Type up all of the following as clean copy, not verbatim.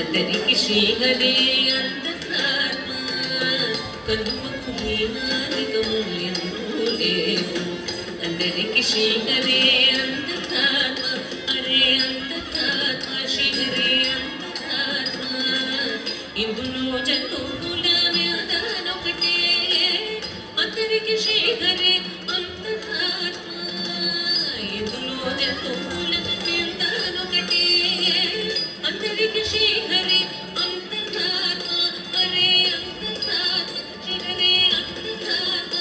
అందరికి శ్రీహరే అంతరాత్మ కనుమకు ఈనాదికములెందుకు లేవు అందరికి శ్రీహరే అంతరాత్మ హరే అంతరాత్మ శ్రీహరే అంతరాత్మ ఇందులో జతుల వ్యాధనొకటే అందరికి శ్రీహరే అంతరాత్మ ఇందులో జతుల వ్యాధనొకటే అందరికి శ్రీహరే అంతరాత్మ హరే అంతరాత్మ శ్రీహరే అంతరాత్మ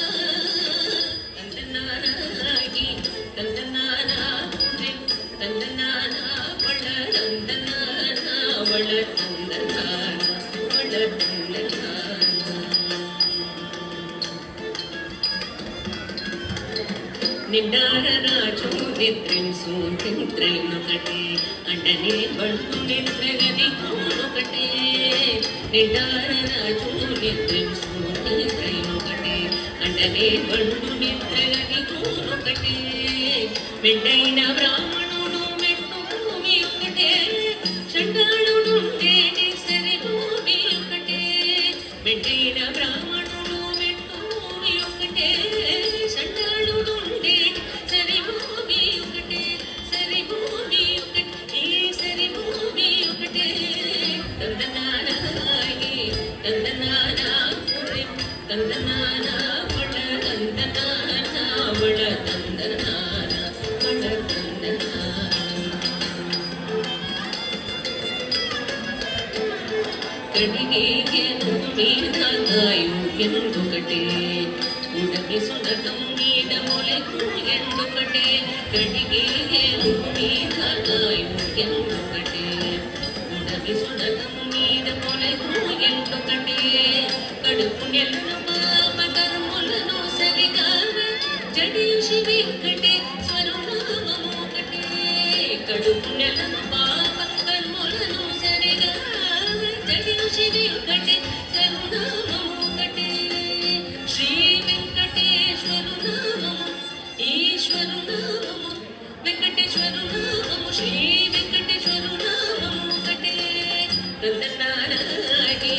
తందనానాగి తందనానా పురే తందనానా వళ తందనానా వళ తందనానా వళ తందనానా నిండార రాజు నిద్రింసు నిద్రైనొకటే అంటనే బంటు నిద్రగది ఒకటే నిండార రాజు నిద్రింసు నిద్రైనొకటే అంటనే బంటు నిద్రగది ఒకటే మెండైన బ్రాహ్మణుడు మెట్టు భూమి ఒకటే చండాళుడుండే సరి భూమి ఒకటే మెండైన బ్రాహ్మణుడు మెట్టు భూమి ఒకటే చండాళుడుండే సరి భూమి ఒకటే సరి భూమి ఒకటే సరి భూమి ఒకటే తందనానాగి తందనానా పురే తందనానా వళ తందనానా వళ తందనానా వళ తందనానా కడిగేను మీద గాయు ఎందుకటే ఉడమి సునకం మీద మొలకు ఎందుకటే కడిగేను మీద గాయు ఎందుకటే ఉడమి సునకం మీద మొలకు ఎందుకటే కడుపు నెలను పాప కర్ములను సరిగా జడిషి వెంకటే స్వరునామము ఒకటే కడుపు నెలను పాప కర్ములను సరిగా జడిషి వెంకటే స్వరునామము ఒకటే శ్రీ వెంకటేశ్వరు నామము ఈశ్వరు నామము వెంకటేశ్వరు నామము శ్రీ వెంకటేశ్వరు నామము ఒకటే తందనానాగి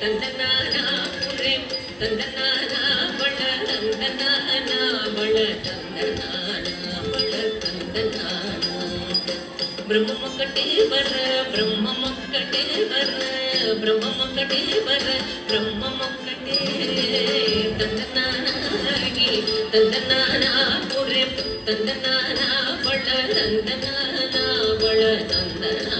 తందనానా పురే తందనానా బళ తందనానా బళ తందనానా బళ తందనానా బ్రహ్మమొక్కటే వర బ్రహ్మమొక్కటే వర బ్రహ్మమొక్కటే వర బ్రహ్మమొక్కటే తందనానాగి తందనానా పురే తందనానా బళ తందనానా బళ తందనానా